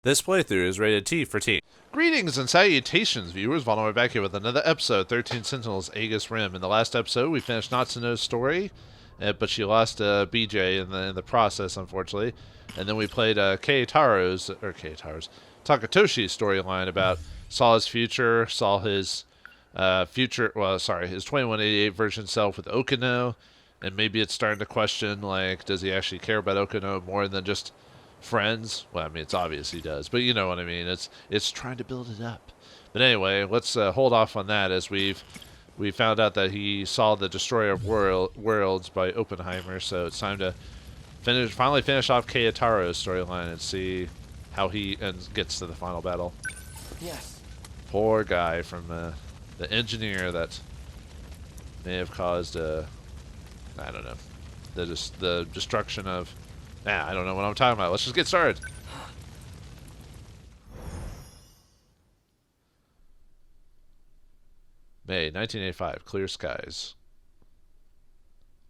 This playthrough is rated T for teen. Greetings and salutations, viewers. Vauldemare back here with another episode, 13 Sentinels, Aegis Rim. In the last episode, we finished Natsuno's story, but she lost BJ in the process, unfortunately. And then we played Takatoshi's storyline about saw his future, saw his his 2188 version self with Okino, and maybe it's starting to question, like, does he actually care about Okino more than just friends? Well, I mean, it's obvious he does, but you know what I mean. It's trying to build it up. But anyway, let's hold off on that as we found out that he saw the Destroyer of Worlds by Oppenheimer. So it's time to finally finish off Keitaro's storyline and see how he gets to the final battle. Yes. Poor guy from the engineer that may have caused I don't know, the destruction of. Nah, I don't know what I'm talking about. Let's just get started. May 1985, clear skies.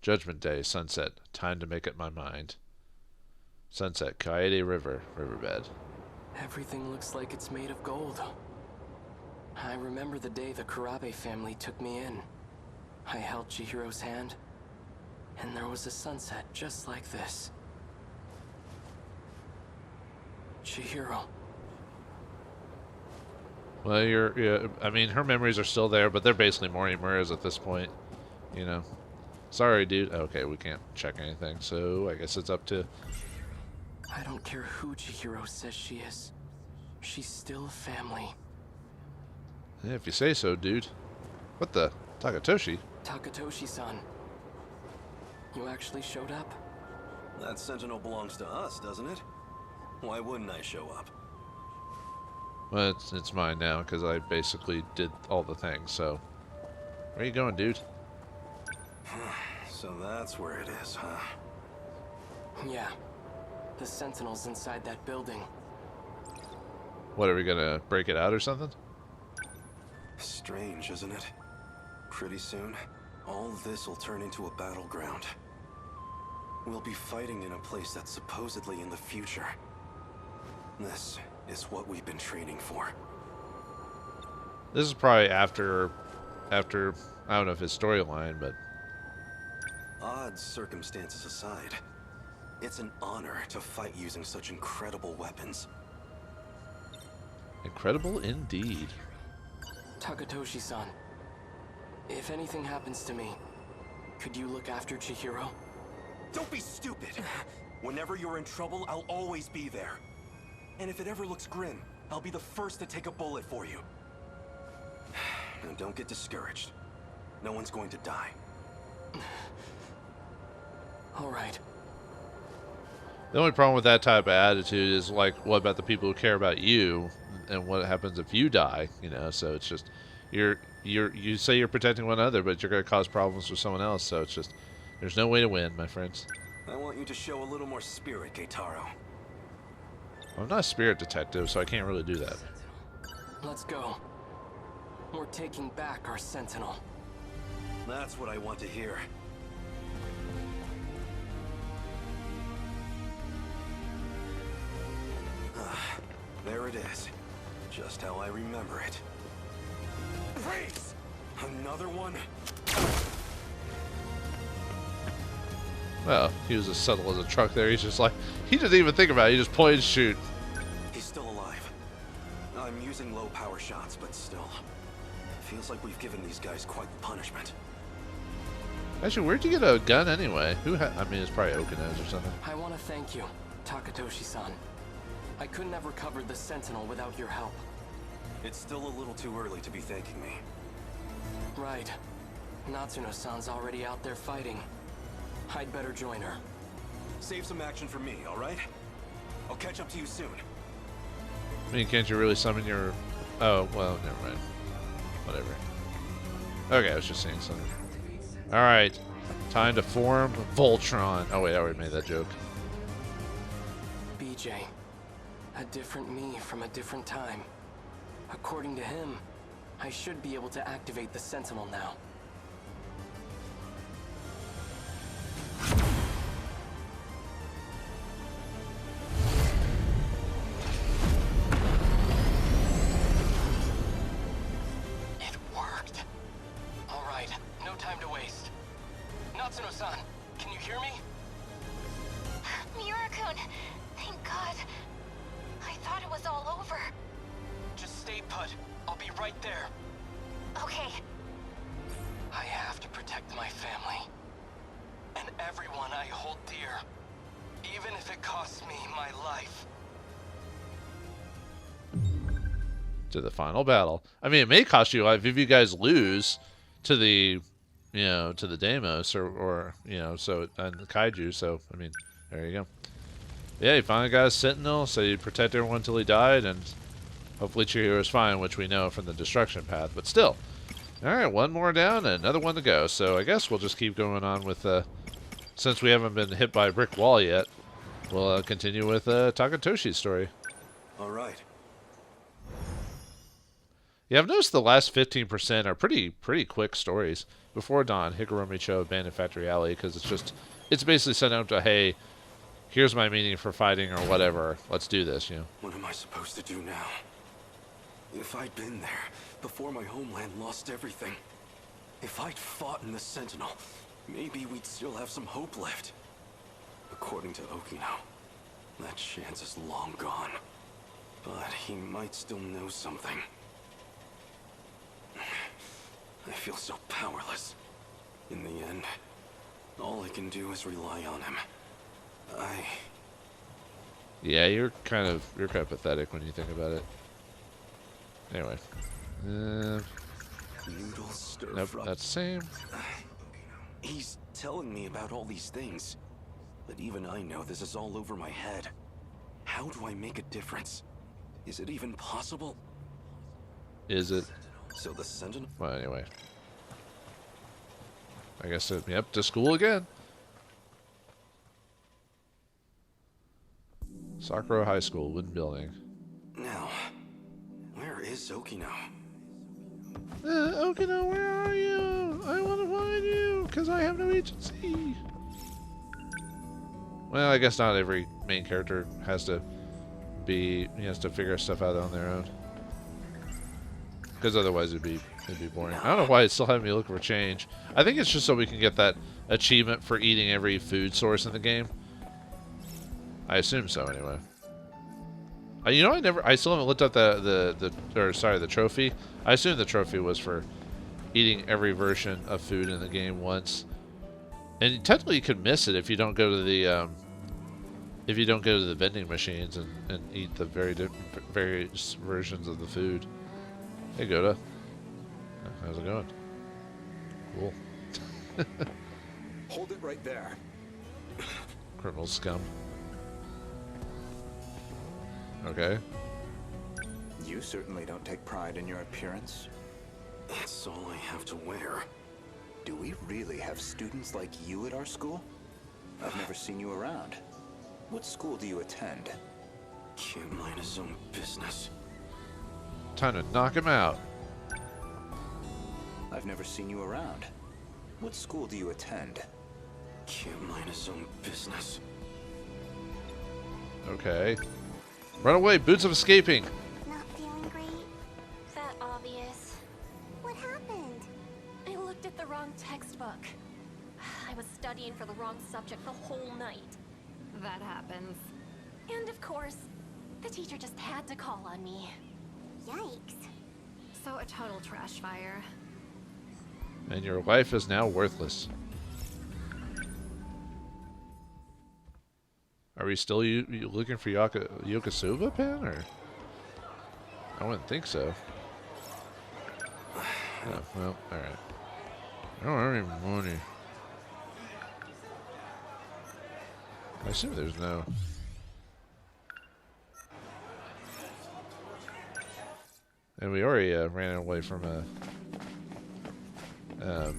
Judgment Day, sunset. Time to make up my mind. Sunset, Kaede River, riverbed. Everything looks like it's made of gold. I remember the day the Kurabe family took me in. I held Chihiro's hand, and there was a sunset just like this. Chihiro. Well, I mean, her memories are still there, but they're basically Morimura's at this point. You know. Sorry, dude. Okay, we can't check anything, so I guess it's up to... I don't care who Chihiro says she is. She's still family. Yeah, if you say so, dude. What the? Takatoshi? Takatoshi-san. You actually showed up? That Sentinel belongs to us, doesn't it? Why wouldn't I show up? Well, it's mine now, because I basically did all the things, so... Where you going, dude? So that's where it is, huh? Yeah. The Sentinels inside that building. What, are we gonna break it out or something? Strange, isn't it? Pretty soon, all this will turn into a battleground. We'll be fighting in a place that's supposedly in the future. This is what we've been training for. This is probably after I don't know if his storyline, but... Odd circumstances aside, it's an honor to fight using such incredible weapons. Incredible indeed. Takatoshi-san, if anything happens to me, could you look after Chihiro? Don't be stupid! Whenever you're in trouble, I'll always be there. And if it ever looks grim, I'll be the first to take a bullet for you. Now don't get discouraged. No one's going to die. All right. The only problem with that type of attitude is, like, what about the people who care about you, and what happens if you die? You know, so it's just you say you're protecting one another, but you're going to cause problems for someone else. So it's just there's no way to win, my friends. I want you to show a little more spirit, Keitaro. I'm not a spirit detective, so I can't really do that. Let's go. We're taking back our Sentinel. That's what I want to hear. There it is. Just how I remember it. Freeze! Another one? Well, he was as subtle as a truck there. He's just like, he didn't even think about it. He just pointed and shoot. He's still alive. I'm using low power shots, but still. Feels like we've given these guys quite the punishment. Actually, where'd you get a gun anyway? I mean, it's probably Okina's or something. I want to thank you, Takatoshi-san. I couldn't have recovered the Sentinel without your help. It's still a little too early to be thanking me. Right. Natsuno-san's already out there fighting. I'd better join her. Save some action for me, alright? I'll catch up to you soon. I mean, can't you really summon your... Oh, well, never mind. Whatever. Okay, I was just saying something. Alright. Time to form Voltron. Oh, wait, I already made that joke. BJ. A different me from a different time. According to him, I should be able to activate the Sentinel now. time to waste. Natsuno-san, can you hear me? Miura-kun, thank God. I thought it was all over. Just stay put. I'll be right there. Okay. I have to protect my family. And everyone I hold dear. Even if it costs me my life. To the final battle. I mean, it may cost you life if you guys lose to the, to the Deimos or so and the Kaiju. So I mean, there you go. Yeah, he finally got a Sentinel, so he'd protect everyone until he died, and hopefully Chihiro's fine, which we know from the destruction path. But still, all right, one more down and another one to go. So I guess we'll just keep going on with since we haven't been hit by a brick wall yet. We'll continue with Takatoshi's story. All right. Yeah, I've noticed the last 15% are pretty quick stories. Before dawn, Hikaru Micho abandoned Factory Alley because it's basically set up to, hey, here's my meaning for fighting or whatever. Let's do this, What am I supposed to do now? If I'd been there before my homeland lost everything, if I'd fought in the Sentinel, maybe we'd still have some hope left. According to Okino, that chance is long gone. But he might still know something. I feel so powerless. In the end, all I can do is rely on him. Yeah, you're kind of pathetic when you think about it. Anyway. Noodles stir Nope, fry. that's the same. He's telling me about all these things. But even I know this is all over my head. How do I make a difference? Is it even possible? Is it? So the Sentinel... Well, anyway. I guess, yep, to school again. Sakura High School, wooden building. Now, where is Okino? Okino, where are you? I want to find you, because I have no agency. Well, I guess not every main character has to figure stuff out on their own. Because otherwise it'd be boring. I don't know why it's still having me looking for change. I think it's just so we can get that achievement for eating every food source in the game. I assume so, anyway. I still haven't looked up the trophy. I assume the trophy was for eating every version of food in the game once. And technically you could miss it if you don't go to the vending machines and eat the various versions of the food. Hey, Goda. How's it going? Cool. Hold it right there. Criminal scum. Okay. You certainly don't take pride in your appearance. It's all I have to wear. Do we really have students like you at our school? I've never seen you around. What school do you attend? Can't mind his own business. Time to knock him out. I've never seen you around. What school do you attend? Can't mind his own business. Okay. Run away, boots of escaping. Not feeling great? That obvious. What happened? I looked at the wrong textbook. I was studying for the wrong subject the whole night. That happens. And of course, the teacher just had to call on me. Yikes. So a total trash fire. And your life is now worthless. Are we still you looking for Yokosuba pen, or? I wouldn't think so. Oh, well, alright. I don't have any money. I assume there's no... And we already ran away from a... No.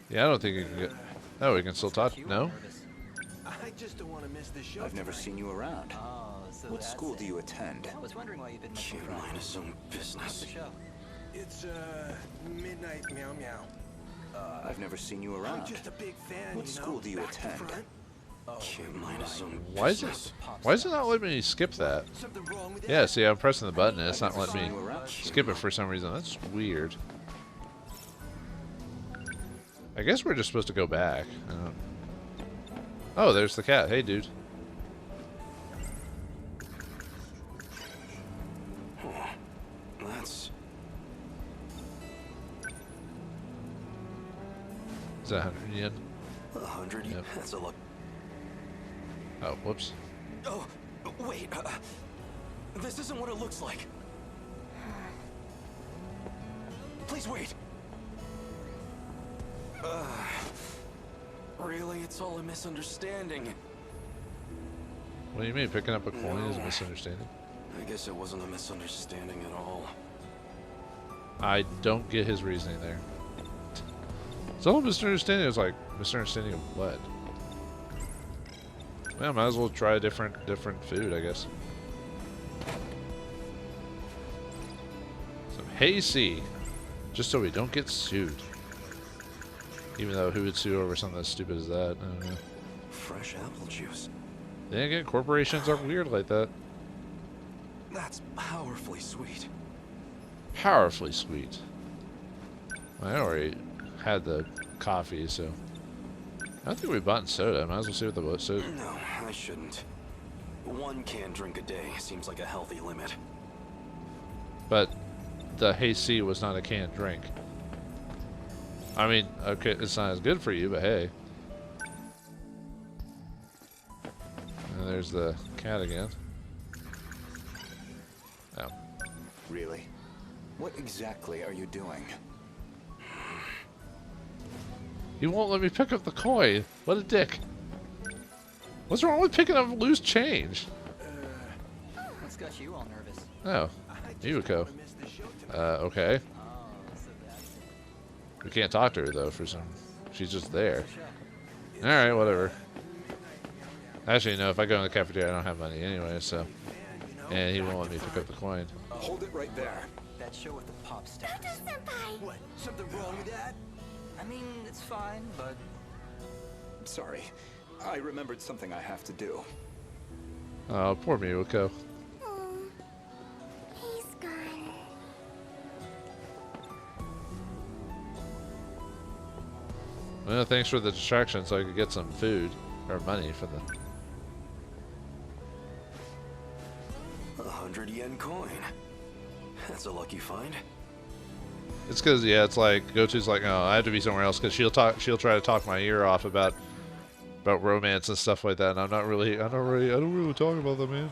Yeah, I don't think you can get... Oh, we can still talk? No? I just don't want to miss the show. I've never seen you around. What school do you attend? I was wondering why you've been missing Can't mind his own business. the show. It's midnight meow meow. I've never seen you I'm around. just a big fan. What school do you back to attend? front. Can't mind his own Why is business. it not letting me skip that? Something wrong with Yeah, that? see, I'm pressing the button and it's not I've never letting seen me you around. skip it for some reason. That's weird. I guess we're just supposed to go back. Oh, there's the cat. Hey, dude. That's... Is that 100 yen? 100? Yep. That's a lot. Oh, whoops. Oh, wait. This isn't what it looks like. Please wait. Really, it's all a misunderstanding. What do you mean? Picking up a coin is a misunderstanding? I guess it wasn't a misunderstanding at all. I don't get his reasoning there. It's all a misunderstanding. It's like, misunderstanding of what? Well, might as well try a different food, I guess. Some hayseed. Just so we don't get sued. Even though who would sue over something as stupid as that? I don't know. Fresh apple juice. Then again, corporations are weird like that. That's powerfully sweet. Powerfully sweet. I already had the coffee, so... I don't think we bought soda. Might as well see what the soda... No, I shouldn't. One can drink a day seems like a healthy limit. But the hayseed was not a canned drink. I mean, okay, it's not as good for you, but hey. And there's the cat again. Oh. Really? What exactly are you doing? He won't let me pick up the coin. What a dick. What's wrong with picking up loose change? What's got you all nervous? Oh. Yukiko. Okay. We can't talk to her though for some... She's just there. Alright, whatever. Actually, no, if I go in the cafeteria I don't have money anyway, so... And he won't let me pick up the coin. Hold it right there. That show with the pop stars. Senpai! What? Something wrong with that? I mean, it's fine, but Sorry. I remembered something I have to do. Oh, poor Miyuko. Oh, he's gone. Well, thanks for the distraction so I could get some food. Or money for the... 100 yen coin. That's a lucky find. It's because, yeah, it's like, Goto's like, oh, I have to be somewhere else because she'll try to talk my ear off about romance and stuff like that, and I don't really talk about that, man.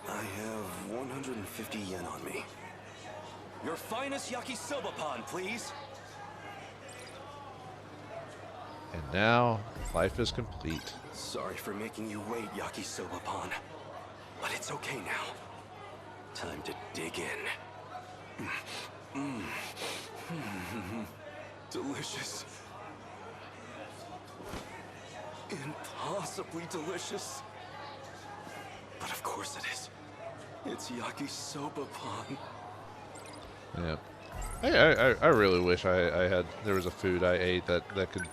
I have 150 yen on me. Your finest yakisoba pan, please. And now, life is complete. Sorry for making you wait, yakisoba pan. But it's okay now. Time to dig in. Delicious. Impossibly delicious. But of course it is. It's yakisoba pan. Yeah. I really wish I had, there was a food I ate that could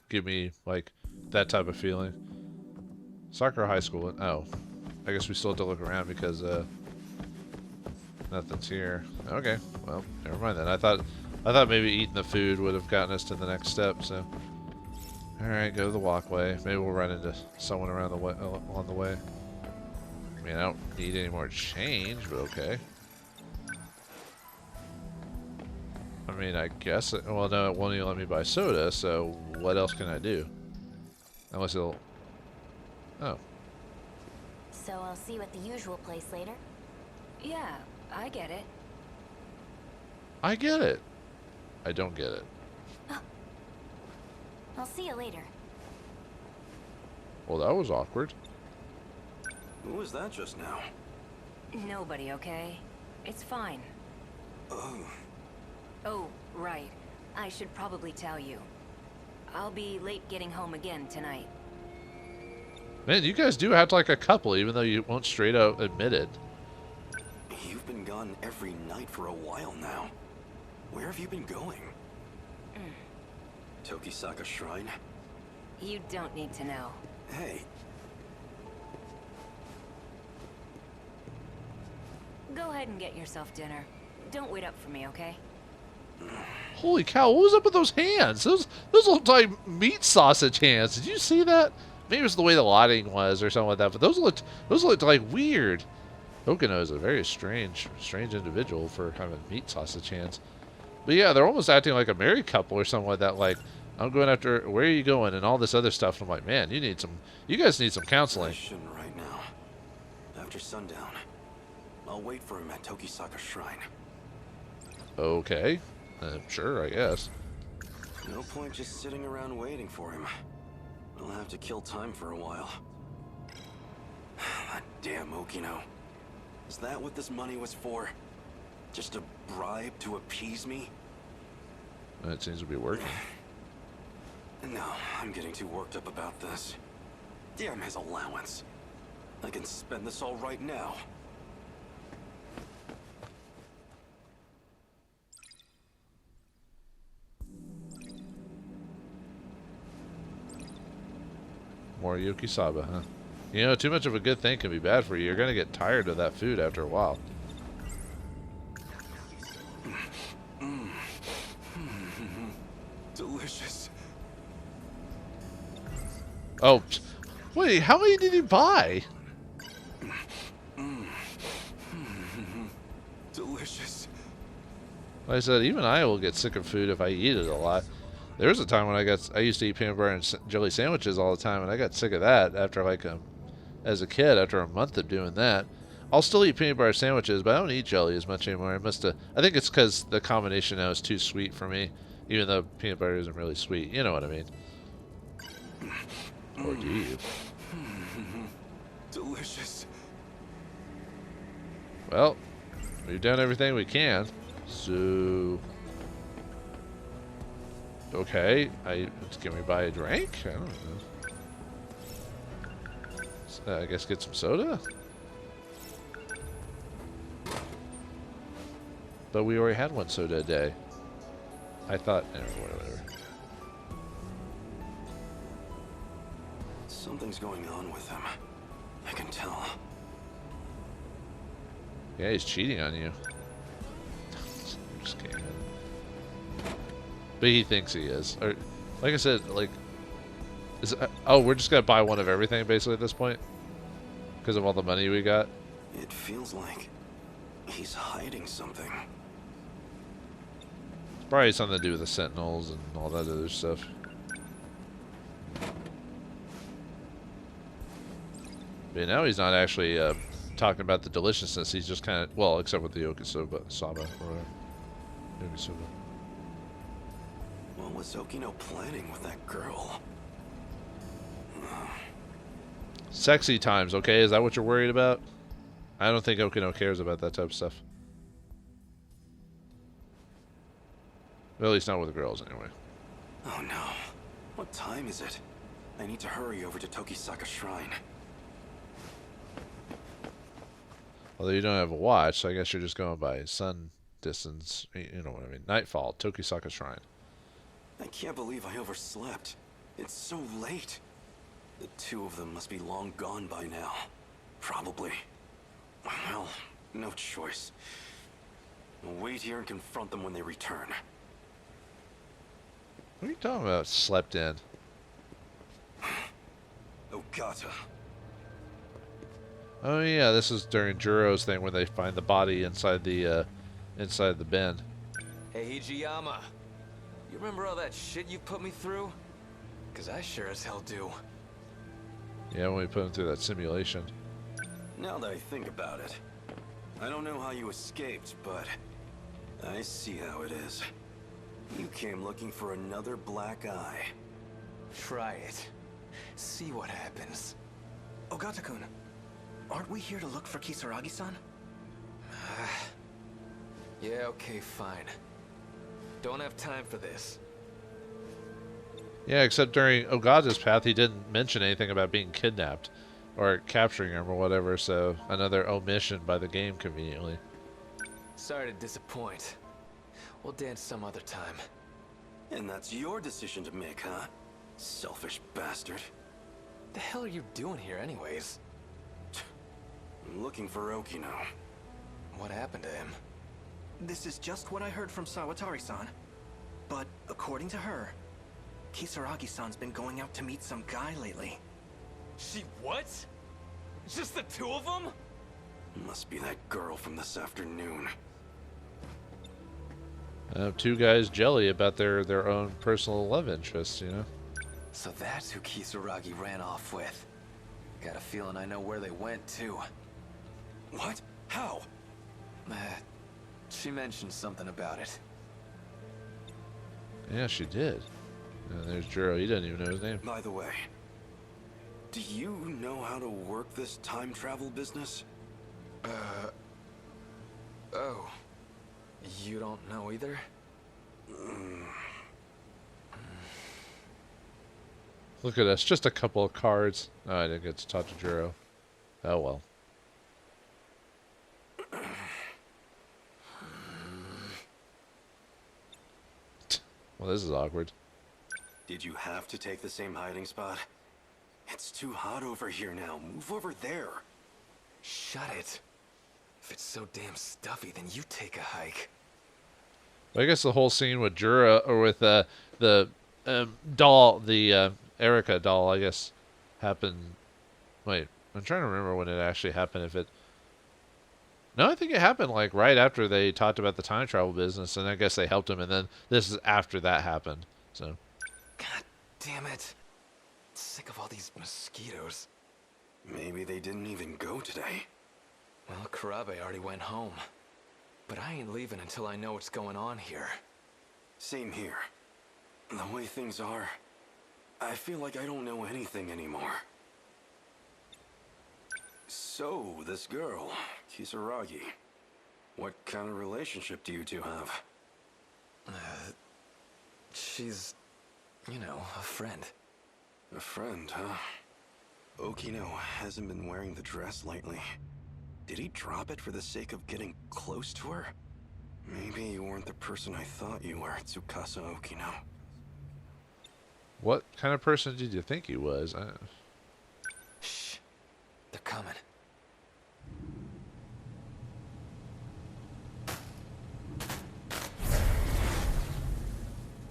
give me, like, that type of feeling. Sakura High School, oh. I guess we still have to look around because, nothing's here. Okay, well, never mind then. I thought maybe eating the food would have gotten us to the next step, so. Alright, go to the walkway. Maybe we'll run into someone around on the way. I mean, I don't need any more change, but okay. I mean, I guess, well, no, it won't even let me buy soda, so what else can I do? Unless it'll, oh. So I'll see you at the usual place later? Yeah, I get it. I get it. I don't get it. I'll see you later. Well, that was awkward. Who was that just now? Nobody, okay? It's fine. Oh. Oh, right. I should probably tell you. I'll be late getting home again tonight. Man, you guys do act like a couple, even though you won't straight out admit it. You've been gone every night for a while now. Where have you been going? Tokisaka Shrine? You don't need to know. Hey, Go ahead and get yourself dinner. Don't wait up for me, okay? Holy cow, what was up with those hands? Those looked like meat sausage hands. Did you see that? Maybe it was the way the lighting was or something like that, but those looked like weird. Okino is a very strange individual for having meat sausage hands. But yeah, they're almost acting like a married couple or something like that. Like, I'm going after, where are you going, and all this other stuff. And I'm like, man, you guys need some I counseling. shouldn't right now. After sundown, I'll wait for him at Tokisaka Shrine. Okay, sure, I guess. No point just sitting around waiting for him. I'll have to kill time for a while. That damn Okino. Is that what this money was for? Just a bribe to appease me? It seems to be working. No, I'm getting too worked up about this. Damn his allowance. I can spend this all right now. More Yukisaba, huh? You know, too much of a good thing can be bad for you. You're gonna get tired of that food after a while. Delicious. Oh, wait, how many did you buy? Delicious. Like I said, even I will get sick of food if I eat it a lot. There was a time when I used to eat peanut butter and jelly sandwiches all the time, and I got sick of that after as a kid, after a month of doing that. I'll still eat peanut butter sandwiches, but I don't eat jelly as much anymore. I think it's because the combination now is too sweet for me, even though peanut butter isn't really sweet. You know what I mean? Or do you? Delicious. Well, we've done everything we can, so... Okay, can we buy a drink? I don't know. I guess get some soda? But we already had one soda a day. I thought, whatever. Something's going on with him. I can tell. Yeah, he's cheating on you. Just kidding. But he thinks he is. Or, like I said, like... we're just gonna buy one of everything, basically, at this point? Because of all the money we got? It feels like he's hiding something. It's probably something to do with the Sentinels and all that other stuff. But now he's not actually talking about the deliciousness. He's just kind of... Well, except with the Saba or whatever. Yokosoba. What was Okino planning with that girl? Sexy times, okay? Is that what you're worried about? I don't think Okino cares about that type of stuff. Well, at least not with the girls, anyway. Oh no. What time is it? I need to hurry over to Tokisaka Shrine. Although you don't have a watch, so I guess you're just going by sun distance. You know what I mean. Nightfall, Tokisaka Shrine. I can't believe I overslept. It's so late. The two of them must be long gone by now. Probably. Well, no choice. I'll wait here and confront them when they return. What are you talking about, slept in? Ogata. Oh yeah, this is during Juro's thing where they find the body inside the bin. Hey, Hijiyama. You remember all that shit you put me through? 'Cause I sure as hell do. Yeah, when we put him through that simulation. Now that I think about it, I don't know how you escaped, but I see how it is. You came looking for another black eye. Try it. See what happens. Ogata-kun, aren't we here to look for Kisaragi-san? Yeah, okay, fine. Don't have time for this. Yeah, except during Ogata's path, he didn't mention anything about being kidnapped or capturing him or whatever, so another omission by the game, conveniently. Sorry to disappoint. We'll dance some other time. And that's your decision to make, huh? Selfish bastard. The hell are you doing here anyways? I'm looking for Okino. What happened to him? This is just what I heard from Sawatari-san. But according to her, Kisaragi-san's been going out to meet some guy lately. She what? Just the two of them? Must be that girl from this afternoon. Two guys jelly about their own personal love interests, you know? So that's who Kisaragi ran off with. Got a feeling I know where they went, too. What? How? She mentioned something about it. Yeah, she did. And there's Juro. He doesn't even know his name. By the way, do you know how to work this time travel business? Oh. You don't know either? Look at us. Just a couple of cards. Oh, I didn't get to talk to Juro. Oh, well. Well, this is awkward. Did you have to take the same hiding spot? It's too hot over here now. Move over there. Shut it. If it's so damn stuffy, then you take a hike. I guess the whole scene with Juro, or with the doll, the Erika doll, I guess, happened. Wait, I'm trying to remember when it actually happened. If it. No, I think it happened like right after they talked about the time travel business, and I guess they helped him, and then this is after that happened. So. God damn it. Sick of all these mosquitoes. Maybe they didn't even go today. Well, Karabe already went home. But I ain't leaving until I know what's going on here. Same here. The way things are, I feel like I don't know anything anymore. So, this girl, Kisaragi, what kind of relationship do you two have? She's, you know, a friend. A friend, huh? Okino hasn't been wearing the dress lately. Did he drop it for the sake of getting close to her? Maybe you weren't the person I thought you were, Tsukasa Okino. What kind of person did you think he was? Shh. They're coming.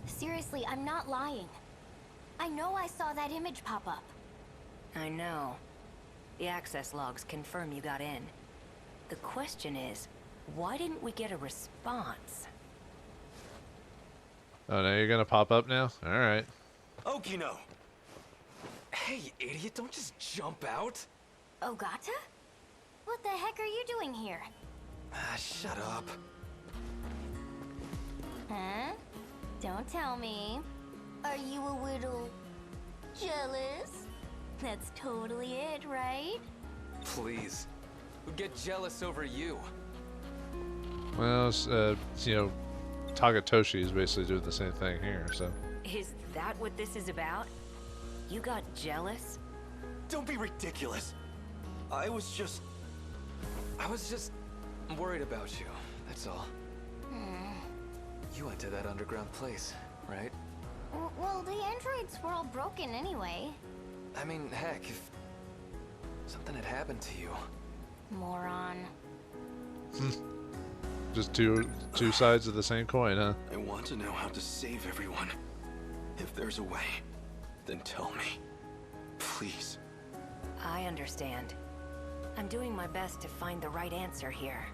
Seriously, I'm not lying. I know I saw that image pop up. I know. The access logs confirm you got in. The question is, why didn't we get a response? Oh, now you're gonna pop up now? Alright. Okino! Hey, you idiot, don't just jump out. Ogata? What the heck are you doing here? Shut up. Huh? Don't tell me. Are you a little jealous? That's totally it, right? Please. Who'd get jealous over you? Well, you know, Takatoshi is basically doing the same thing here, so. Is that what this is about? You got jealous? Don't be ridiculous! I was just worried about you, that's all. You went to that underground place, right? Well, the androids were all broken anyway. I mean, heck, if something had happened to you. Moron. Just two sides of the same coin, huh? I want to know how to save everyone. If there's a way, then tell me. Please. I understand. I'm doing my best to find the right answer here.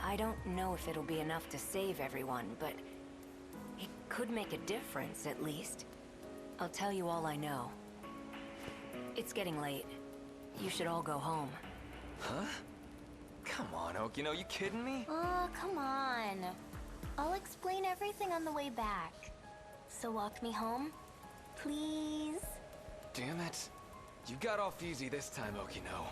I don't know if it'll be enough to save everyone, but it could make a difference, at least. I'll tell you all I know. It's getting late. You should all go home. Huh? Come on, Okino, you kidding me? Oh, come on. I'll explain everything on the way back. So walk me home, please? Damn it. You got off easy this time, Okino.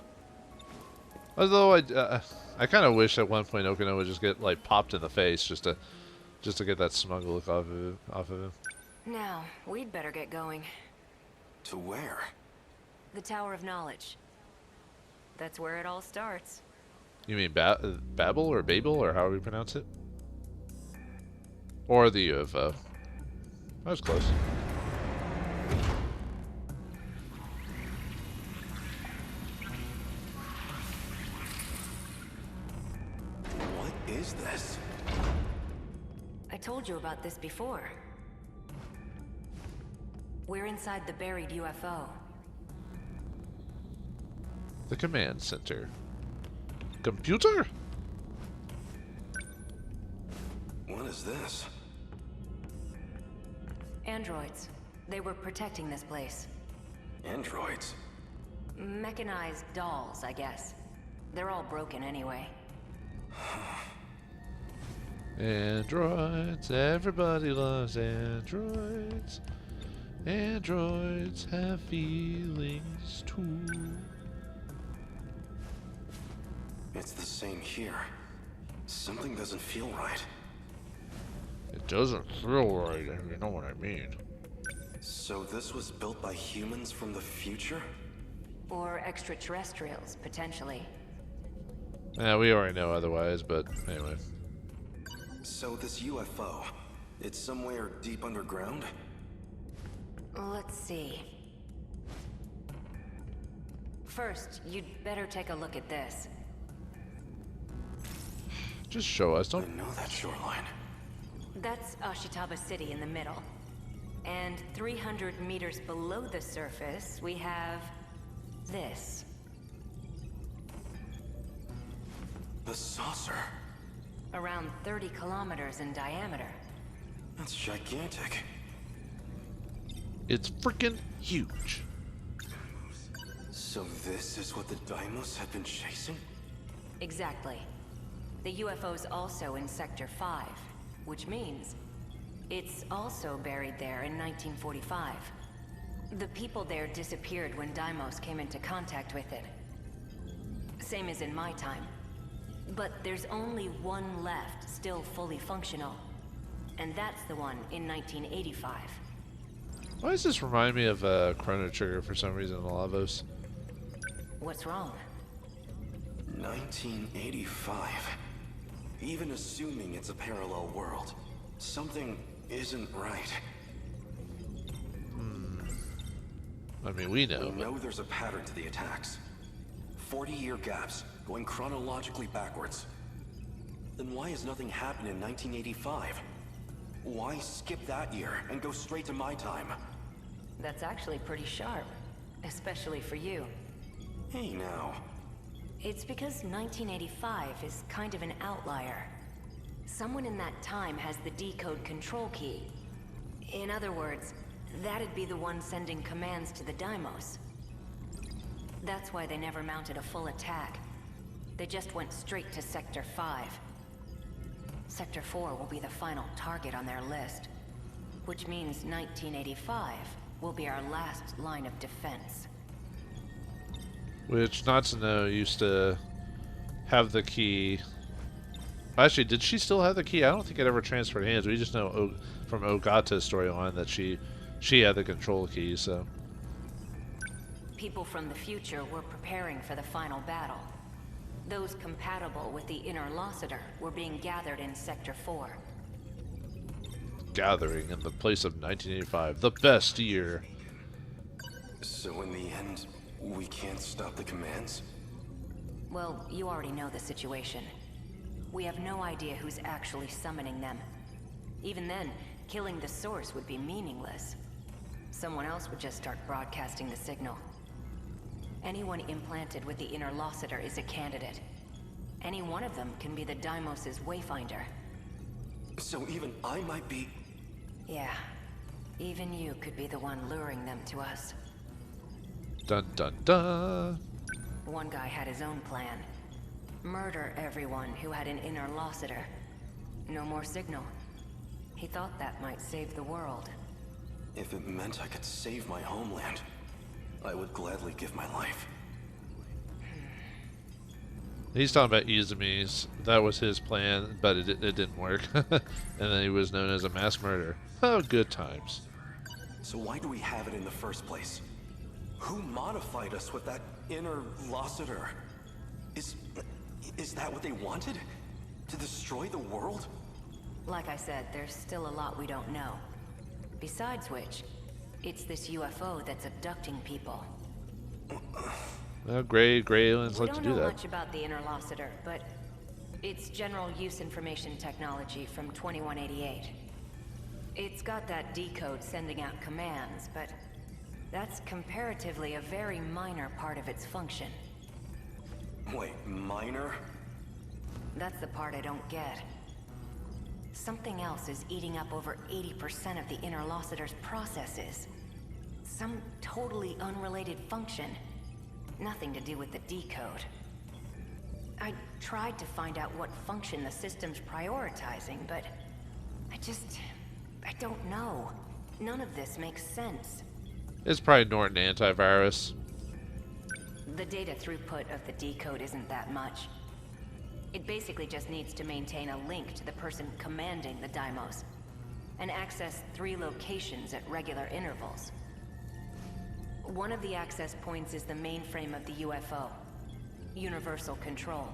Although I kind of wish at one point Okino would just get like popped in the face just to get that smug look off of him. Now, we'd better get going. To where? The Tower of Knowledge. That's where it all starts. You mean Babel or Babel or however you pronounce it? Or the UFO? That was close. What is this? told you about this before. We're inside the buried UFO. The command center. Computer? What is this? Androids. They were protecting this place. Androids? Mechanized dolls, I guess. They're all broken anyway. Androids. Everybody loves androids. Androids have feelings too. It's the same here. Something doesn't feel right. It doesn't feel right, if you know what I mean. So this was built by humans from the future? Or extraterrestrials, potentially. Yeah, we already know otherwise, but anyway. So this UFO, it's somewhere deep underground? Let's see. First, you'd better take a look at this. Just show us, I don't. know that shoreline. That's Ashitaba City in the middle. And 300 meters below the surface, we have this. The saucer. Around 30 kilometers in diameter. That's gigantic. It's freaking huge. So this is what the Deimos have been chasing? Exactly. The UFO's also in Sector 5, which means it's also buried there in 1945. The people there disappeared when Deimos came into contact with it. Same as in my time. But there's only one left, still fully functional. And that's the one in 1985. Why does this remind me of Chrono Trigger for some reason in Lavos? What's wrong? 1985. Even assuming it's a parallel world, something isn't right. I mean, we know. We know there's a pattern to the attacks. 40-year gaps, going chronologically backwards. Then why has nothing happened in 1985? Why skip that year and go straight to my time? That's actually pretty sharp, especially for you. Hey now. It's because 1985 is kind of an outlier. Someone in that time has the decode control key. In other words, that'd be the one sending commands to the Deimos. That's why they never mounted a full attack. They just went straight to Sector 5. Sector 4 will be the final target on their list, which means 1985 will be our last line of defense. Which, not to know, used to have the key. Actually, did she still have the key? I don't think it ever transferred hands. We just know from Ogata's storyline that she had the control key, so. People from the future were preparing for the final battle. Those compatible with the inner Lossiter were being gathered in Sector 4. Gathering in the place of 1985, the best year. So in the end, we can't stop the commands? Well, you already know the situation. We have no idea who's actually summoning them. Even then, killing the source would be meaningless. Someone else would just start broadcasting the signal. Anyone implanted with the inner Lossiter is a candidate. Any one of them can be the Deimos' wayfinder. So even I might be... Yeah. Even you could be the one luring them to us. Dun dun dun. One guy had his own plan. Murder everyone who had an inner Lossiter. No more signal. He thought that might save the world. If it meant I could save my homeland, I would gladly give my life. He's talking about Izumi's. That was his plan, but it didn't work. And then he was known as a mass murderer. Oh, good times. So why do we have it in the first place? Who modified us with that inner Lossiter? Is that what they wanted? To destroy the world? Like I said, there's still a lot we don't know. Besides which, it's this UFO that's abducting people. Well, Gray aliens like to do We don't know that. much about the inner Lossiter, but It's general use information technology from 2188. It's got that decode sending out commands, but that's comparatively a very minor part of its function. Wait, minor? That's the part I don't get. Something else is eating up over 80% of the Interlocutor's processes. Some totally unrelated function. Nothing to do with the decode. I tried to find out what function the system's prioritizing, but I don't know. None of this makes sense. It's probably Norton antivirus. The data throughput of the decode isn't that much. It basically just needs to maintain a link to the person commanding the Deimos, and access 3 locations at regular intervals. One of the access points is the mainframe of the UFO. Universal control.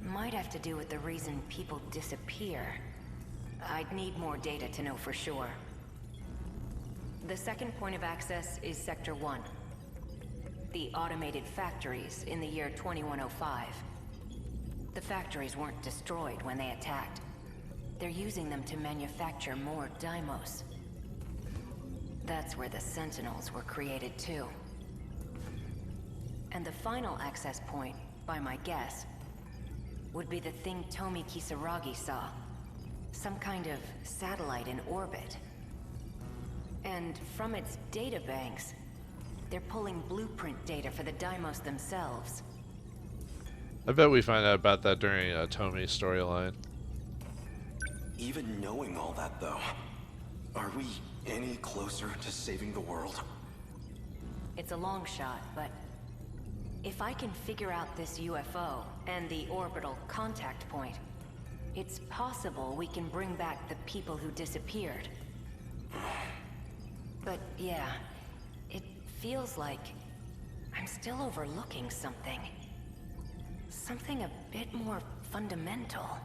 Might have to do with the reason people disappear. I'd need more data to know for sure. The second point of access is Sector 1. The automated factories in the year 2105. The factories weren't destroyed when they attacked. They're using them to manufacture more Deimos. That's where the Sentinels were created too. And the final access point, by my guess, would be the thing Tomi Kisaragi saw. Some kind of satellite in orbit. And from its databanks, they're pulling blueprint data for the Deimos themselves. I bet we find out about that during Tomi's storyline. Even knowing all that, though, are we any closer to saving the world? It's a long shot, but if I can figure out this UFO and the orbital contact point, it's possible we can bring back the people who disappeared. But yeah, it feels like I'm still overlooking something. Something a bit more fundamental.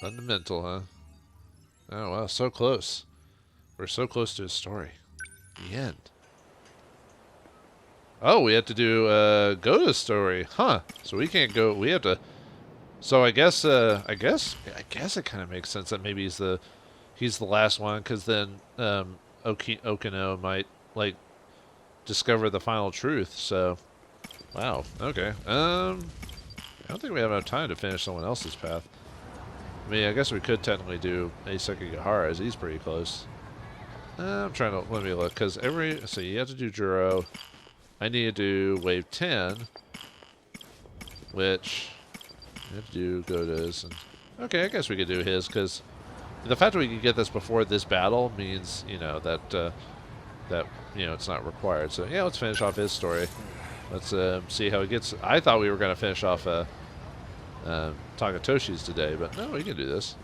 Fundamental, huh? Oh wow, so close. We're so close to his story. The end. Oh, we have to do go to the story, huh? So we can't go. We have to. So I guess it kind of makes sense that maybe he's the last one, because then Okino might like discover the final truth. So, wow. Okay. I don't think we have enough time to finish someone else's path. I mean, I guess we could technically do Sekigahara's. He's pretty close. I'm trying to let me look, because so you have to do Juro. I need to do Wave 10, which I have to do Goda's. And okay, I guess we could do his, because the fact that we can get this before this battle means, you know, that it's not required. So yeah, let's finish off his story. Let's see how it gets. I thought we were going to finish off Takatoshi's today, but no, we can do this.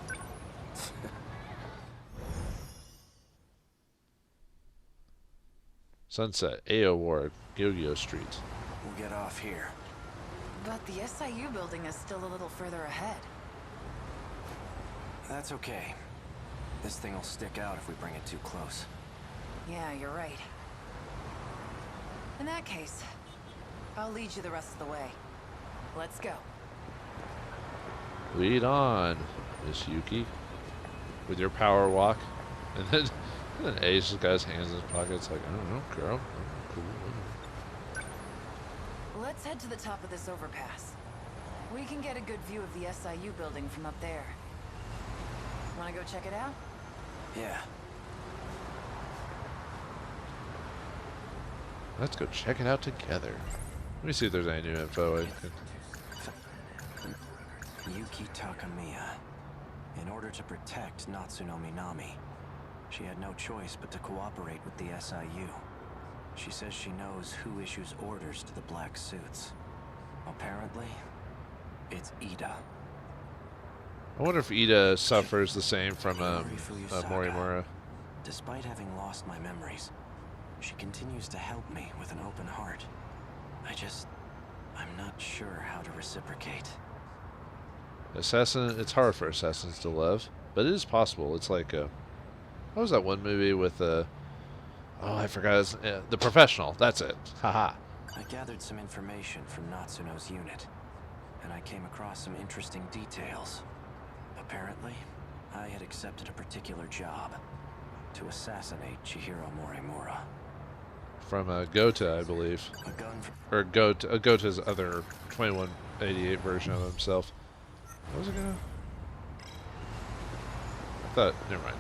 Sunset, AO Ward, Gogyo Street. We'll get off here. But the SIU building is still a little further ahead. That's okay. This thing will stick out if we bring it too close. Yeah, you're right. In that case, I'll lead you the rest of the way. Let's go. Lead on, Miss Yuki, with your power walk. And then Ace just got his hands in his pockets like, I don't know, girl. Oh, cool. Let's head to the top of this overpass. We can get a good view of the SIU building from up there. Wanna go check it out? Yeah. Let's go check it out together. Let me see if there's any new info. Yuki Takamiya. In order to protect Natsuno Minami, she had no choice but to cooperate with the SIU. She says she knows who issues orders to the black suits. Apparently, it's Ida. I wonder if Ida suffers the same from Morimura. Despite having lost my memories, she continues to help me with an open heart. I'm not sure how to reciprocate. Assassin, it's hard for assassins to love, but it is possible. It's like what was that one movie with oh, I forgot The Professional. That's it. Haha. I gathered some information from Natsuno's unit, and I came across some interesting details. Apparently, I had accepted a particular job to assassinate Chihiro Morimura. From Gota, I believe. A gun Or Gota's other 2188 version of himself. What was it gonna? I thought, never mind.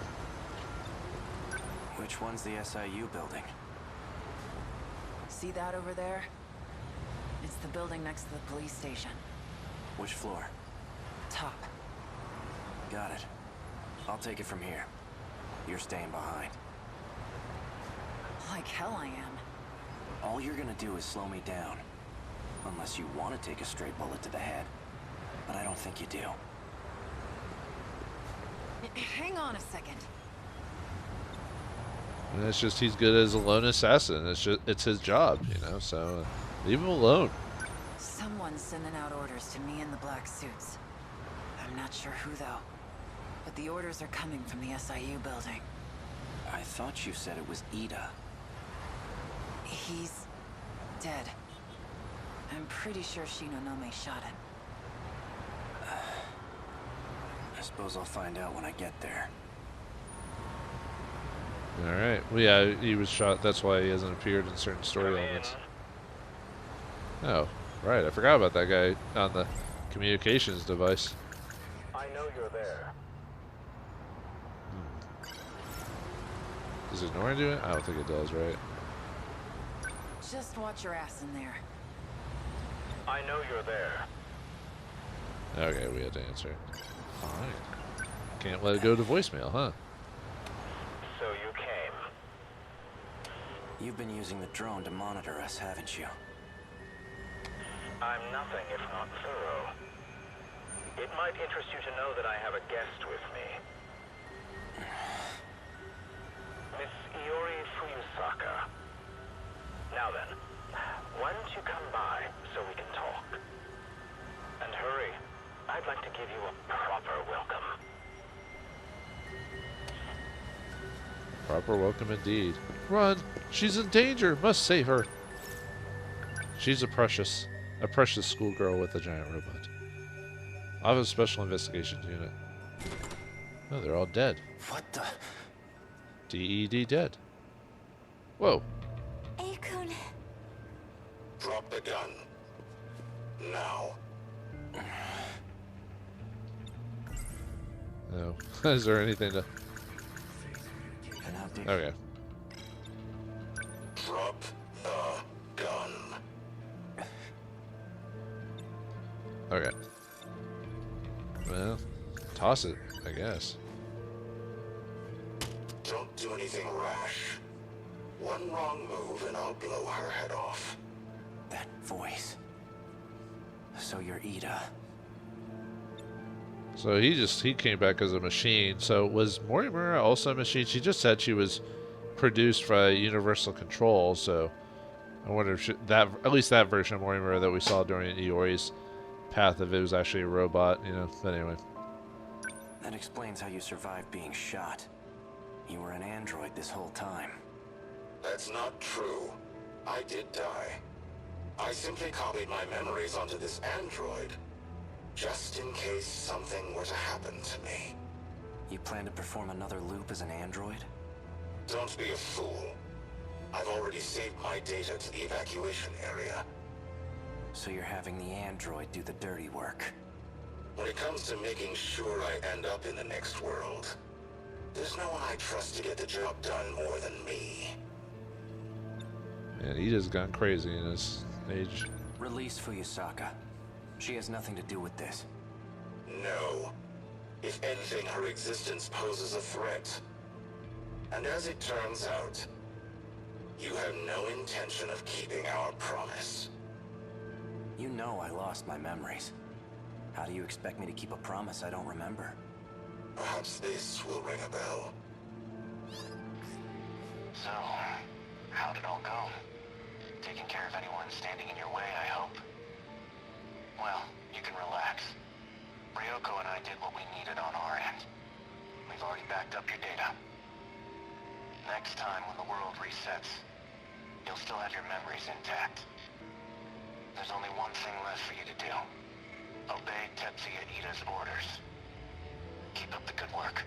Which one's the SIU building? See that over there? It's the building next to the police station. Which floor? Top. Got it. I'll take it from here. You're staying behind. Like hell I am. All you're gonna do is slow me down. Unless you want to take a straight bullet to the head. But I don't think you do. Hang on a second. And it's just he's good as a lone assassin. It's his job, you know. So leave him alone. Someone's sending out orders to me in the black suits. I'm not sure who though. But the orders are coming from the SIU building. I thought you said it was Ida. He's dead. I'm pretty sure Shinonome shot him. I suppose I'll find out when I get there. Alright. Well, yeah, he was shot. That's why he hasn't appeared in certain story elements. Oh, right. I forgot about that guy on the communications device. I know you're there. Does Ignore do it? I don't think it does, right? Just watch your ass in there. I know you're there. Okay, we had to answer. Fine. Can't let it go to voicemail, huh? So you came. You've been using the drone to monitor us, haven't you? I'm nothing if not thorough. It might interest you to know that I have a guest with me. Miss Iori Fuyusaka. Now then, why don't you come by so we can talk? And hurry. I'd like to give you a proper welcome. Proper welcome indeed. Run! She's in danger! Must save her! She's a precious schoolgirl with a giant robot. I have a special investigations unit. Oh, they're all dead. What the? DED dead. Whoa. Akun. Drop the gun. Now. No. Is there anything to... Okay. Drop the gun. Okay. Well, toss it, I guess. Don't do anything rash. One wrong move and I'll blow her head off. That voice. So you're Ida. So he came back as a machine. So was Morimura also a machine? She just said she was produced by Universal Control. So I wonder if at least that version of Morimura that we saw during Iori's path, if it was actually a robot, you know. But anyway. That explains how you survived being shot. You were an android this whole time. That's not true. I did die. I simply copied my memories onto this android, just in case something were to happen to me. You plan to perform another loop as an android? Don't be a fool. I've already saved my data to the evacuation area. So you're having the android do the dirty work. When it comes to making sure I end up in the next world, there's no one I trust to get the job done more than me. And Ida's gone crazy in his age. Release Fuyusaka. She has nothing to do with this. No. If anything, her existence poses a threat. And as it turns out, you have no intention of keeping our promise. You know I lost my memories. How do you expect me to keep a promise I don't remember? Perhaps this will ring a bell. So, how'd it all go? Taking care of anyone standing in your way, I hope. Well, you can relax. Ryoko and I did what we needed on our end. We've already backed up your data. Next time when the world resets, you'll still have your memories intact. There's only one thing left for you to do. Obey Tetsuya Ida's orders. Keep up the good work.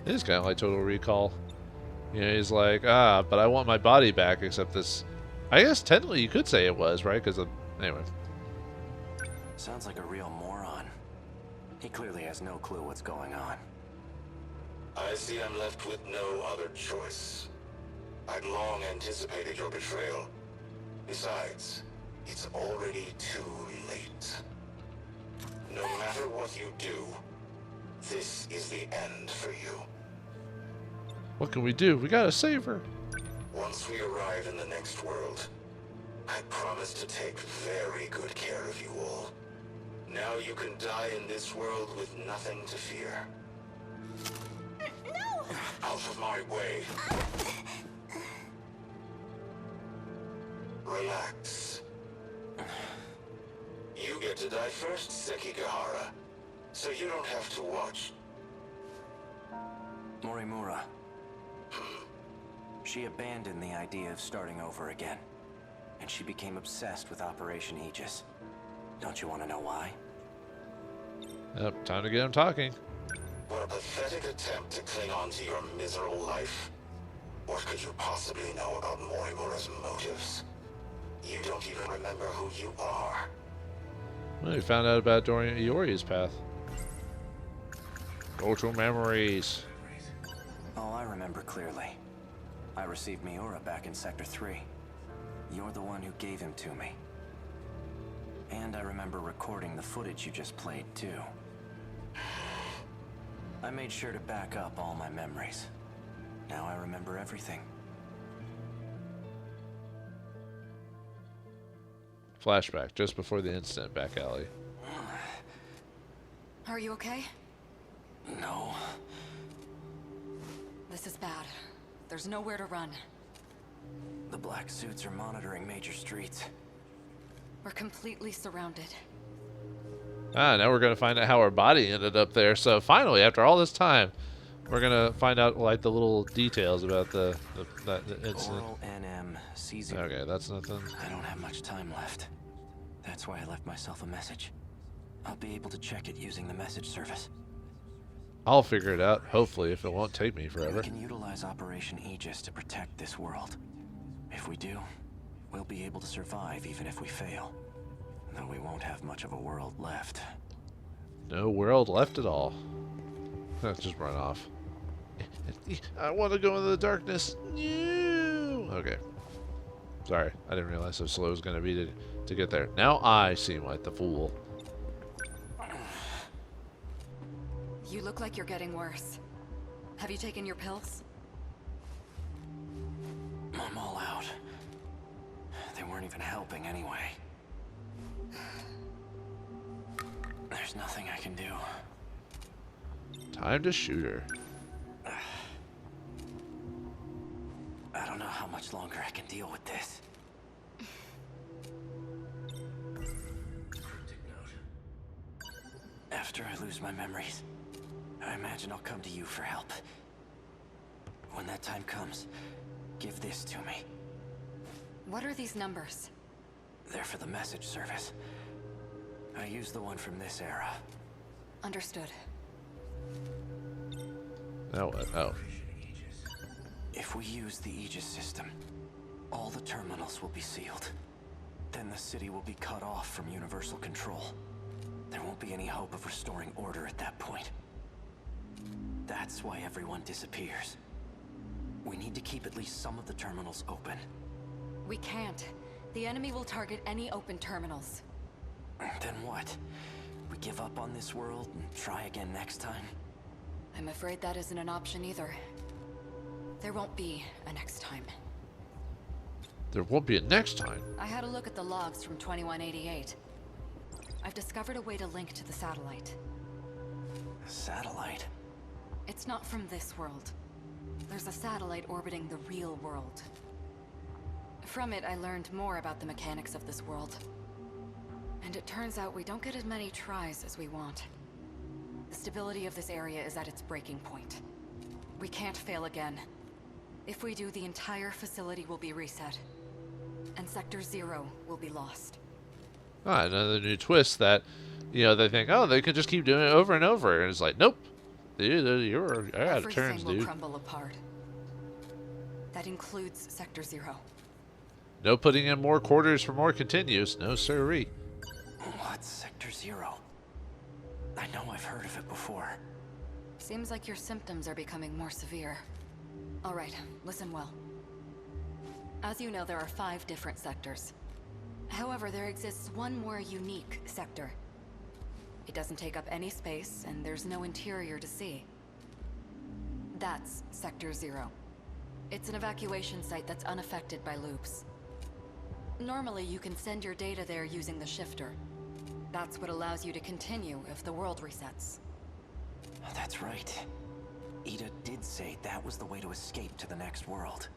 It is kind of like Total Recall. You know, he's like, but I want my body back, except this... I guess technically you could say it was, right? Because of... Anyway. Sounds like a real moron. He clearly has no clue what's going on. I see I'm left with no other choice. I'd long anticipated your betrayal. Besides, it's already too late. No matter what you do, this is the end for you. What can we do? We gotta save her. Once we arrive in the next world, I promise to take very good care of you all. Now you can die in this world with nothing to fear. No! Out of my way. Relax. You get to die first, Sekigahara, so you don't have to watch. Morimura. She abandoned the idea of starting over again, and she became obsessed with Operation Aegis. Don't you want to know why? Yep, time to get him talking. What a pathetic attempt to cling on to your miserable life. What could you possibly know about Morimura's motives? You don't even remember who you are. Well, we found out about Dorian Iori's path. Go to memories. Oh, I remember clearly. I received Miura back in Sector 3. You're the one who gave him to me. And I remember recording the footage you just played, too. I made sure to back up all my memories. Now I remember everything. Flashback, just before the incident, back alley. Are you okay? No. This is bad. There's nowhere to run. The black suits are monitoring major streets. We're completely surrounded. Now we're gonna find out how her body ended up there. So finally, after all this time, we're gonna find out like the little details about the incident. Oral NM season. Okay, that's nothing. I don't have much time left. That's why I left myself a message. I'll be able to check it using the message service. I'll figure it out, hopefully, if it won't take me forever. We can utilize Operation Aegis to protect this world. If we do, we'll be able to survive even if we fail. Though we won't have much of a world left. No world left at all. Just run off. I want to go into the darkness. No. Okay. Sorry, I didn't realize how slow it was going to be to get there. Now I seem like the fool. You look like you're getting worse. Have you taken your pills? I'm all out. They weren't even helping anyway. There's nothing I can do. Time to shoot her. I don't know how much longer I can deal with this. After I lose my memories, I imagine I'll come to you for help. When that time comes, give this to me. What are these numbers? They're for the message service. I use the one from this era. Understood. Now what? Oh. If we use the Aegis system, all the terminals will be sealed. Then the city will be cut off from universal control. There won't be any hope of restoring order at that point. That's why everyone disappears. We need to keep at least some of the terminals open. We can't. The enemy will target any open terminals. Then what? We give up on this world and try again next time? I'm afraid that isn't an option either. There won't be a next time. There won't be a next time. I had a look at the logs from 2188. I've discovered a way to link to the satellite. A satellite? It's not from this world. There's a satellite orbiting the real world. From it, I learned more about the mechanics of this world. And it turns out we don't get as many tries as we want. The stability of this area is at its breaking point. We can't fail again. If we do, the entire facility will be reset. And Sector 0 will be lost. Ah, another new twist that, they think, oh, they could just keep doing it over and over. And it's like, nope. You're out of turns, Everything will dude. crumble apart. That includes Sector 0. No putting in more quarters for more continues. No sirree. What's Sector 0? I know I've heard of it before. Seems like your symptoms are becoming more severe. Alright, listen well. As you know, there are 5 different sectors. However, there exists one more unique sector. It doesn't take up any space, and there's no interior to see. That's Sector 0. It's an evacuation site that's unaffected by loops. Normally, you can send your data there using the shifter. That's what allows you to continue if the world resets. That's right. Ida did say that was the way to escape to the next world.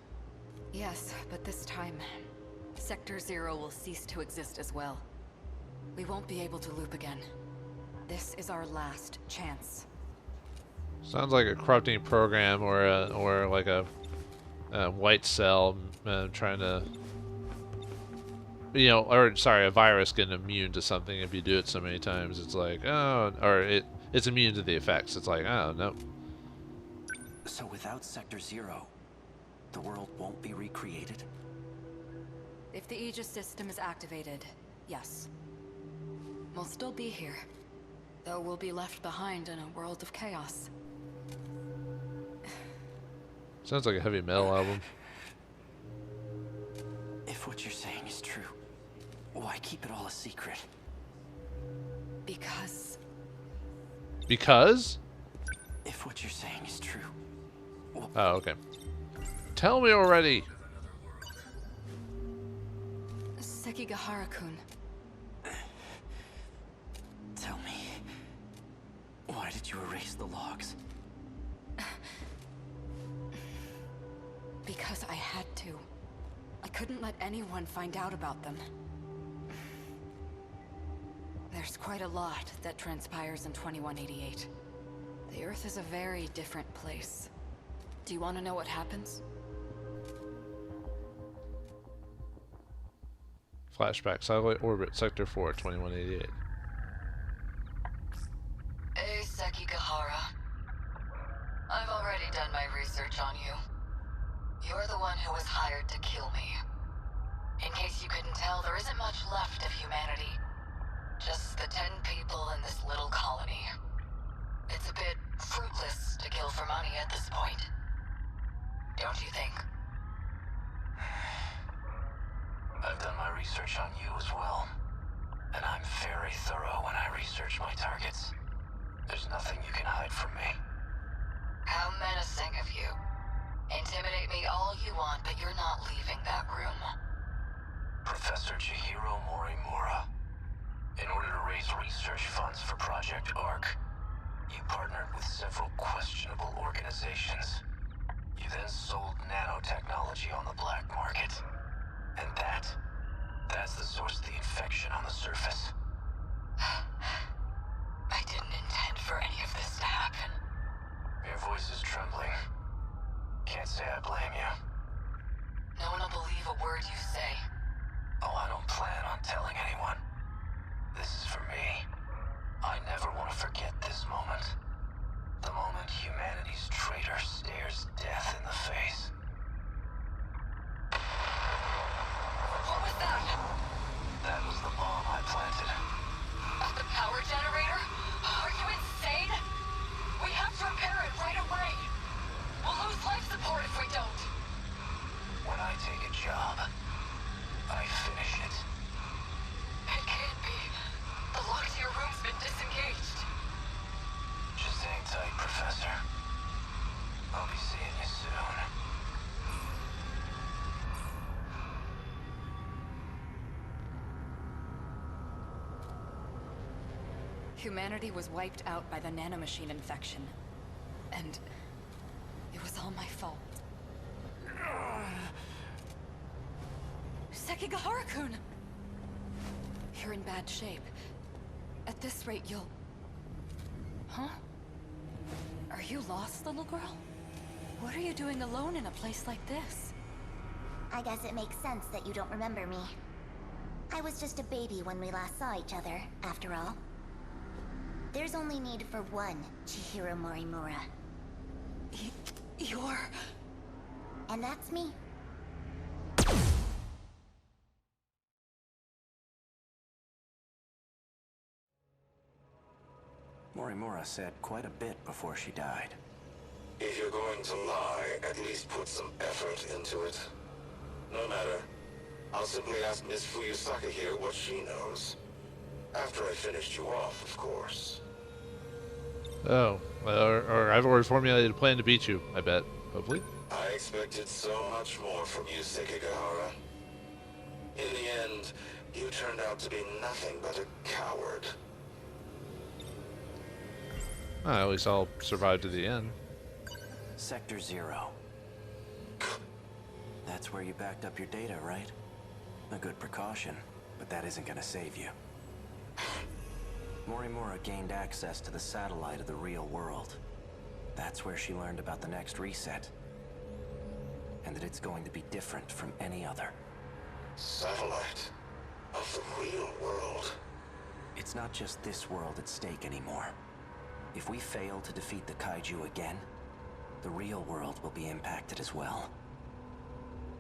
Yes, but this time, Sector 0 will cease to exist as well. We won't be able to loop again. This is our last chance. Sounds like a corrupting program or like a white cell trying to, a virus getting immune to something if you do it so many times. It's like, oh, or it's immune to the effects. It's like, oh, no. So without Sector 0, the world won't be recreated? If the Aegis system is activated, yes. We'll still be here, though we'll be left behind in a world of chaos. Sounds like a heavy metal album. If what you're saying is true, why keep it all a secret? Because? Because? If what you're saying is true. Oh, okay. Tell me already. Sekigahara-kun. Tell me, why did you erase the logs? Because I had to. I couldn't let anyone find out about them. There's quite a lot that transpires in 2188. The Earth is a very different place. Do you want to know what happens? Flashback, satellite orbit, sector 4, 2188. Hey, Sekigahara. I've already done my research on you. You're the one who was hired to kill me. In case you couldn't tell, there isn't much left of humanity. Just the 10 people in this little colony. It's a bit fruitless to kill for money at this point. Don't you think? I've done my research on you as well. And I'm very thorough when I research my targets. There's nothing you can hide from me. How menacing of you. Intimidate me all you want, but you're not leaving that room. Professor Chihiro Morimura. In order to raise research funds for Project ARC, you partnered with several questionable organizations. You then sold nanotechnology on the black market. And that's the source of the infection on the surface. I didn't intend for any of this to happen. Your voice is trembling. Can't say I blame you. No one will believe a word you say. Oh, I don't plan on telling anyone. This is for me. I never want to forget this moment. The moment humanity's traitor stares death in the face. What was that? That was the bomb I planted. The power generator? Are you insane? We have to repair it right away. We'll lose life support if we don't. When I take a job, I finish it. It can't be. The lock to your room's been disengaged. Just hang tight, Professor. I'll be seeing you soon. Humanity was wiped out by the nanomachine infection. And it was all my fault. Sekigahara-kun! You're in bad shape. At this rate, you'll... Huh? Are you lost, little girl? What are you doing alone in a place like this? I guess it makes sense that you don't remember me. I was just a baby when we last saw each other, after all. There's only need for one Chihiro Morimura. You're... And that's me. Morimura said quite a bit before she died. If you're going to lie, at least put some effort into it. No matter. I'll simply ask Miss Fuyusaka here what she knows. After I finished you off, of course. Oh, or I've already formulated a plan to beat you, I bet. Hopefully. I expected so much more from you, Sekigahara. In the end, you turned out to be nothing but a coward. At least I'll survive to the end. Sector 0. That's where you backed up your data, right? A good precaution, but that isn't gonna save you. Morimura gained access to the satellite of the real world. That's where she learned about the next reset. And that it's going to be different from any other. Satellite of the real world? It's not just this world at stake anymore. If we fail to defeat the Kaiju again, the real world will be impacted as well.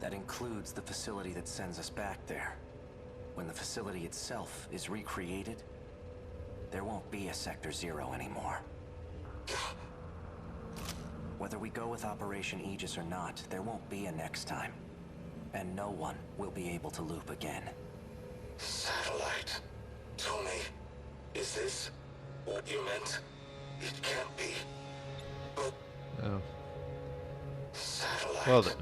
That includes the facility that sends us back there. When the facility itself is recreated, there won't be a Sector 0 anymore. Whether we go with Operation Aegis or not, there won't be a next time. And no one will be able to loop again. Satellite? Tommy, is this what you meant? It can't be. But... Oh. Satellite. Well then.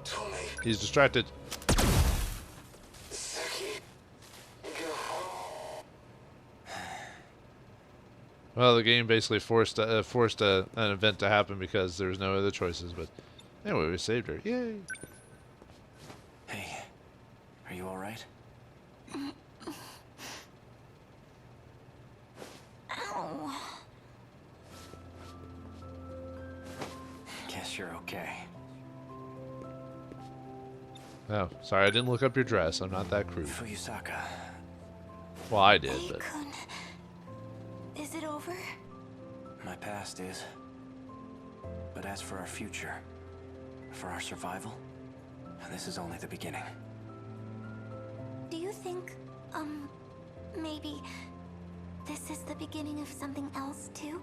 Tommy. He's distracted. Well, the game basically forced an event to happen because there's no other choices. But anyway, we saved her. Yay! Hey, are you all right? Ow. Guess you're okay. Oh, sorry, I didn't look up your dress. I'm not that crude. Fuyusaka. Well, I did, but... Is it over? My past is. But as for our future, for our survival, this is only the beginning. Do you think, maybe this is the beginning of something else too?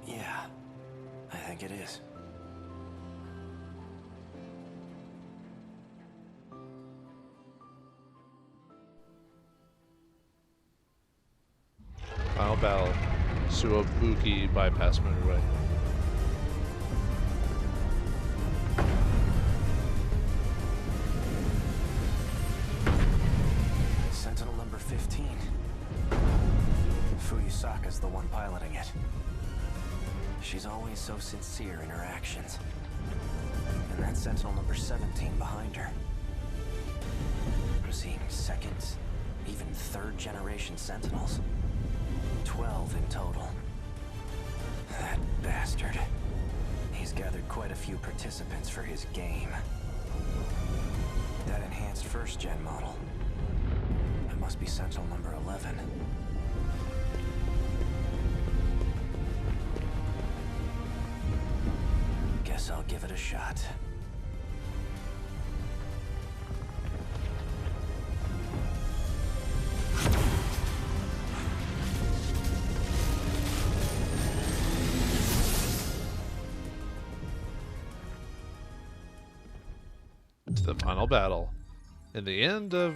Yeah, I think it is. Final battle. Suwabuki bypass motorway. Sentinel number 15. Fuyusaka's the one piloting it. She's always so sincere in her actions. And that's Sentinel number 17 behind her. I'm seeing second, even third generation Sentinels. 12 in total. That bastard. He's gathered quite a few participants for his game. That enhanced first gen model. It must be Sentinel number 11. Guess I'll give it a shot. The final battle. In the end of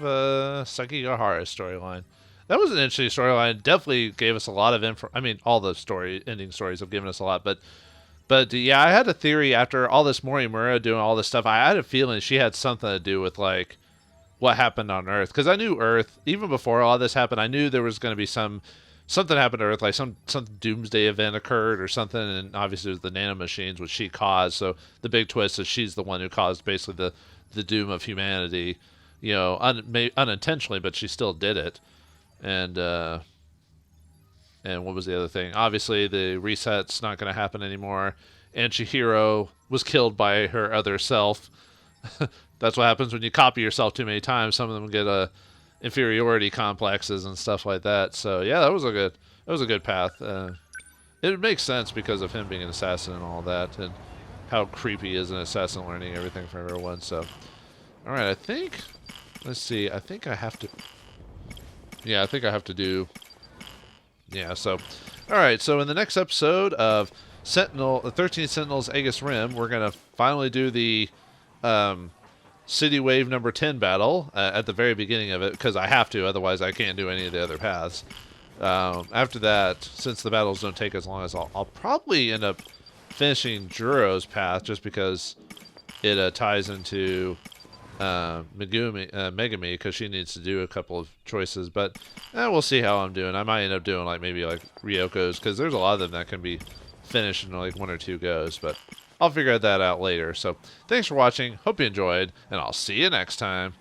Sekigahara's storyline. That was an interesting storyline. Definitely gave us a lot of info. I mean, all the ending stories have given us a lot, but yeah, I had a theory after all this Morimura doing all this stuff. I had a feeling she had something to do with like what happened on Earth, because I knew Earth even before all this happened. I knew there was going to be something happened to Earth, like some doomsday event occurred or something, and obviously it was the nanomachines which she caused. So the big twist is she's the one who caused basically the doom of humanity, you know, unintentionally, but she still did it. And And what was the other thing? Obviously, the reset's not going to happen anymore. And Chihiro was killed by her other self. That's what happens when you copy yourself too many times. Some of them get inferiority complexes and stuff like that. So yeah, that was a good path. It makes sense because of him being an assassin and all that, and how creepy is an assassin learning everything from everyone. So, all right, let's see. I think I have to. Yeah, I think I have to do. Yeah. So, all right. So in the next episode of 13 Sentinels Aegis Rim, we're gonna finally do the City Wave number 10 battle at the very beginning of it, because I have to, otherwise I can't do any of the other paths. After that, since the battles don't take as long as I'll probably end up finishing Juro's path, just because it ties into Megumi, because she needs to do a couple of choices. But we'll see how I'm doing. I might end up doing maybe Ryoko's, because there's a lot of them that can be finished in like 1 or 2 goes, but I'll figure that out later. So thanks for watching, hope you enjoyed, and I'll see you next time.